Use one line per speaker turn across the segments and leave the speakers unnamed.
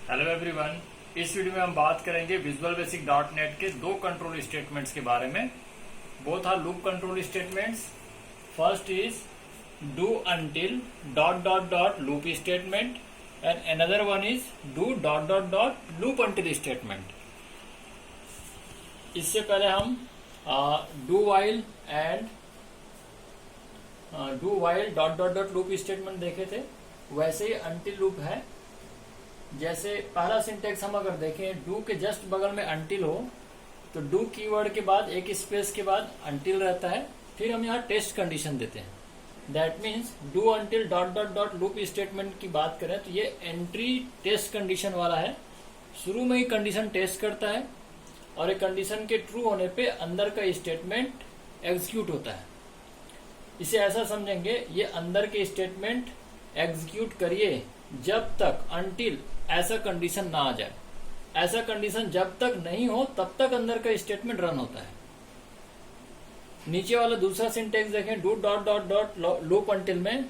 Hello everyone, इस video में हम बात करेंगे विजुअल बेसिक डॉट नेट के दो कंट्रोल स्टेटमेंट्स के बारे में। Both are loop control statements. First is do until dot dot dot loop statement and another one is do dot dot dot loop until statement. इससे पहले हम do while and do while dot dot dot loop statement देखे थे। वैसे ही until loop है। जैसे पहला syntax हम अगर देखें, डू के जस्ट बगल में अंटिल हो तो डू कीवर्ड के बाद एक स्पेस के बाद अंटिल रहता है। फिर हम यहाँ टेस्ट कंडीशन देते हैं। That means do until dot dot dot loop statement की बात करें तो ये एंट्री टेस्ट कंडीशन वाला है। शुरू में ही कंडीशन टेस्ट करता है और एक कंडीशन के ट्रू होने पे अंदर का स्टेटमेंट एग्जीक्यूट होता है। इसे ऐसा समझेंगे, ये अंदर के स्टेटमेंट एग्जीक्यूट करिए जब तक अंटिल ऐसा कंडीशन ना आ जाए। ऐसा कंडीशन जब तक नहीं हो तब तक अंदर का स्टेटमेंट रन होता है। नीचे वाला दूसरा सिंटेक्स देखें, do dot dot dot loop until में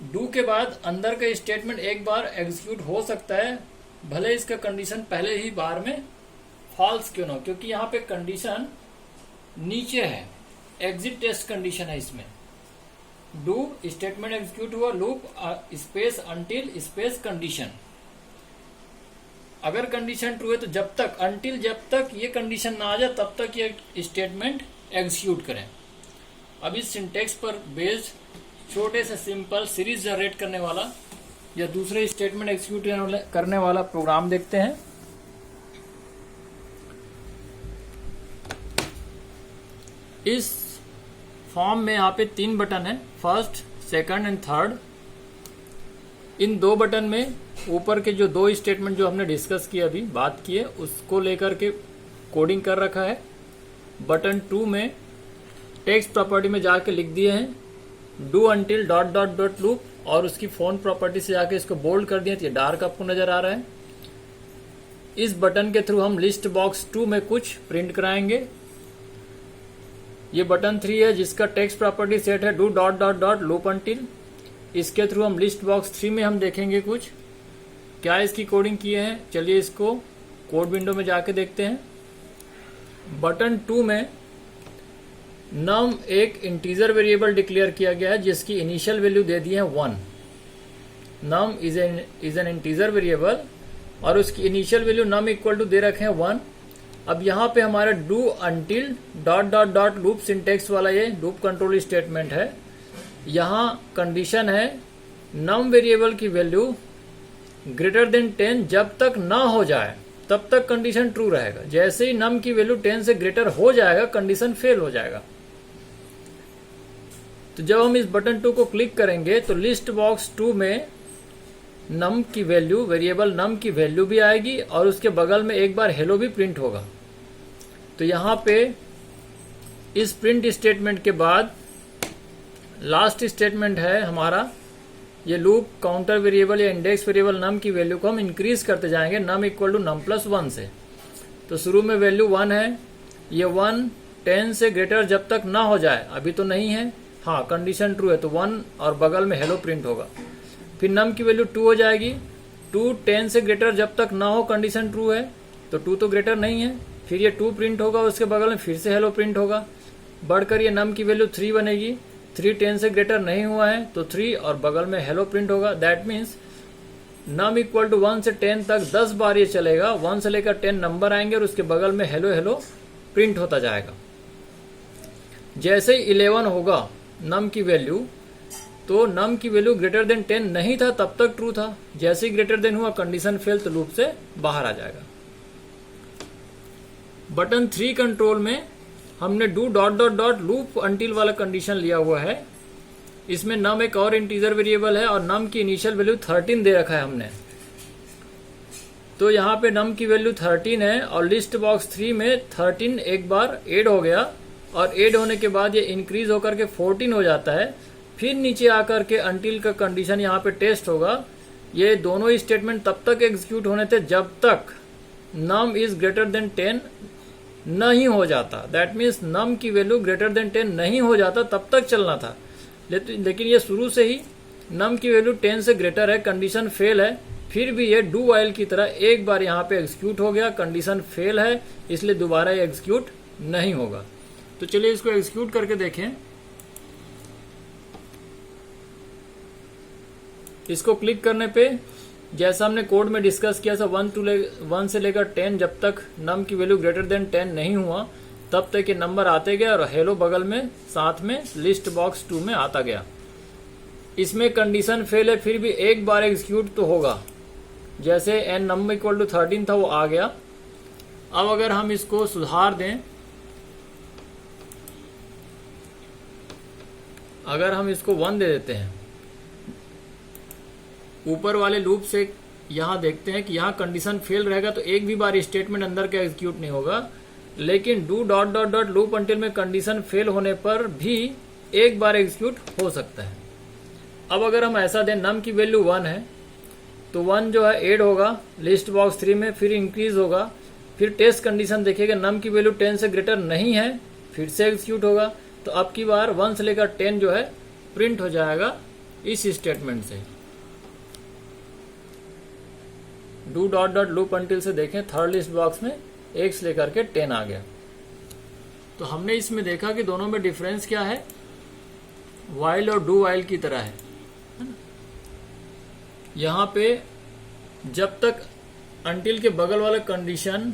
डू के बाद अंदर का स्टेटमेंट एक बार एग्जीक्यूट हो सकता है, भले इसका कंडीशन पहले ही बार में फॉल्स क्यों ना हो, क्योंकि यहाँ पे कंडीशन नीचे है, एग्जिट टेस्ट कंडीशन है। इसमें डू स्टेटमेंट एग्जीक्यूट हुआ, loop space until space condition. अगर कंडीशन ट्रू है तो जब तक अंटिल जब तक ये कंडीशन ना आ जाए तब तक ये स्टेटमेंट एग्जीक्यूट करें। अब इस सिंटेक्स पर बेस्ड छोटे से सिंपल सीरीज जनरेट करने वाला या दूसरे स्टेटमेंट एग्जीक्यूट करने वाला प्रोग्राम देखते हैं। इस फॉर्म में यहाँ पे 3 बटन है, first, second and third. In 2 button में ऊपर के जो 2 स्टेटमेंट जो हमने डिस्कस किए अभी बात किए उसको लेकर के कोडिंग कर रखा है। बटन 2 में टेक्स्ट प्रॉपर्टी में जाके लिख दिए हैं do until dot dot dot loop और उसकी फॉन्ट प्रॉपर्टी से जाके इसको बोल्ड कर दिए, तो ये डार्क आपको नजर आ रहा है। इस बटन के थ्रू हम लिस्ट बॉक्स 2 में कुछ प्रिंट कराएंगे। ये बटन 3 है जिसका टेक्स्ट प्रॉपर्टी सेट है do dot dot dot loop until. इसके थ्रू हम लिस्ट बॉक्स 3 में हम देखेंगे कुछ क्या इसकी कोडिंग किए हैं। चलिए इसको कोड विंडो में जाके देखते हैं। बटन 2 में नम एक इंटीजर वेरिएबल डिक्लेयर किया गया है जिसकी इनिशियल वैल्यू दे दी है 1। Num is an integer variable और उसकी initial value num equal to दे रखे हैं 1। अब यहाँ पे हमारा do until dot dot dot loop syntax वाला ये लूप कंट्रोल स्टेटमेंट है। यहाँ कंडीशन है नम वेरिएबल की वैल्यू ग्रेटर देन 10 जब तक ना हो जाए तब तक कंडीशन ट्रू रहेगा। जैसे ही नम की वैल्यू 10 से ग्रेटर हो जाएगा कंडीशन फेल हो जाएगा। तो जब हम इस बटन 2 को क्लिक करेंगे तो लिस्ट बॉक्स 2 में नम की वैल्यू, वेरिएबल नम की वैल्यू भी आएगी और उसके बगल में एक बार हेलो भी प्रिंट होगा। तो यहाँ पे इस प्रिंट स्टेटमेंट के बाद लास्ट स्टेटमेंट है हमारा, ये लूप काउंटर वेरिएबल या इंडेक्स वेरिएबल नम की वैल्यू को हम इंक्रीज करते जाएंगे num equal to num plus 1 से। तो शुरू में वैल्यू 1 है, ये 1 10 से ग्रेटर जब तक ना हो जाए, अभी तो नहीं है, हाँ कंडीशन ट्रू है तो 1 और बगल में हेलो प्रिंट होगा। फिर नम की वैल्यू 2 हो जाएगी, 2 10 से ग्रेटर जब तक ना हो कंडीशन ट्रू है तो 2 तो ग्रेटर नहीं है। फिर ये 2 प्रिंट होगा, उसके बगल में फिर से हेलो प्रिंट होगा। बढ़कर ये नम की वैल्यू 3 बनेगी, 3 10 से ग्रेटर नहीं हुआ है तो 3 और बगल में हेलो प्रिंट होगा। That means num equal to 1 से 10 तक 10 बार ये चलेगा। 1 से लेकर 10 नंबर आएंगे और उसके बगल में हेलो हेलो प्रिंट होता जाएगा। जैसे ही 11 होगा नम की वैल्यू तो नम की वैल्यू ग्रेटर देन 10 नहीं था तब तक ट्रू था। जैसे ही ग्रेटर देन हुआ कंडीशन फेल तो लूप से बाहर आ जाएगा। बटन 3 कंट्रोल में हमने do dot dot dot loop until वाला कंडीशन लिया हुआ है। इसमें नम एक और इंटीजर वेरिएबल है और नम की इनिशियल वैल्यू 13 दे रखा है हमने। तो यहाँ पे नम की वैल्यू 13 है और लिस्ट बॉक्स 3 में 13 एक बार ऐड हो गया और ऐड होने के बाद ये इंक्रीज होकर के 14 हो जाता है। फिर नीचे आकर के अंटिल का कंडीशन यहाँ पे टेस्ट होगा। ये दोनों स्टेटमेंट तब तक एग्जीक्यूट होने थे जब तक नम इज ग्रेटर देन 10 नहीं हो जाता। दैट मीन्स नम की वैल्यू ग्रेटर देन 10 नहीं हो जाता तब तक चलना था। लेकिन ये शुरू से ही नम की वैल्यू 10 से ग्रेटर है, कंडीशन फेल है, फिर भी ये डू वाइल की तरह एक बार यहाँ पे एग्जीक्यूट हो गया, कंडीशन फेल है, इसलिए दोबारा ये एग्जीक्यूट नहीं होगा। तो चलिए इसको एग्जीक्यूट करके देखें। इसको क्लिक करने पे जैसा हमने कोड में डिस्कस किया था 1 से लेकर 10 जब तक नम की वैल्यू ग्रेटर देन 10 नहीं हुआ तब तक ये नंबर आते गए और हेलो बगल में साथ में लिस्ट बॉक्स 2 में आता गया। इसमें कंडीशन फेल है, फिर भी एक बार एग्जीक्यूट तो होगा। जैसे n नम इक्वल टू 13 था वो आ गया। अब अगर हम इसको सुधार दें, अगर हम इसको 1 दे देते हैं, ऊपर वाले लूप से यहां देखते हैं कि यहां कंडीशन फेल रहेगा तो एक भी बार स्टेटमेंट अंदर का एग्जीक्यूट नहीं होगा, लेकिन do dot dot dot loop until में कंडीशन फेल होने पर भी एक बार एग्जीक्यूट हो सकता है। अब अगर हम ऐसा दें नम की वैल्यू 1 है तो 1 जो है ऐड होगा लिस्ट बॉक्स 3 में, फिर इंक्रीज होगा, फिर टेस्ट कंडीशन देखेगा नम की वैल्यू 10 से ग्रेटर नहीं है, फिर से एग्जीक्यूट होगा। तो अब की बार 1 से लेकर 10 जो है प्रिंट हो जाएगा इस स्टेटमेंट से। Do dot dot loop until से देखें थर्ड लिस्ट बॉक्स में 1 से लेकर के 10 आ गया। तो हमने इसमें देखा कि दोनों में डिफरेंस क्या है, वाइल और डू वाइल की तरह है ना? यहां पे जब तक अंटिल के बगल वाला कंडीशन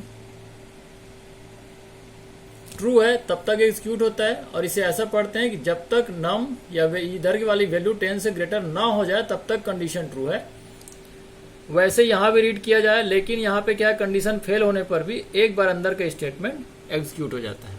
ट्रू है तब तक एग्जीक्यूट होता है, और इसे ऐसा पढ़ते हैं कि जब तक नम या इधर की वाली वैल्यू 10 से ग्रेटर ना हो जाए तब तक कंडीशन ट्रू है। वैसे यहां भी रीड किया जाए, लेकिन यहां पे क्या है, कंडीशन फेल होने पर भी एक बार अंदर का स्टेटमेंट एग्जीक्यूट हो जाता है।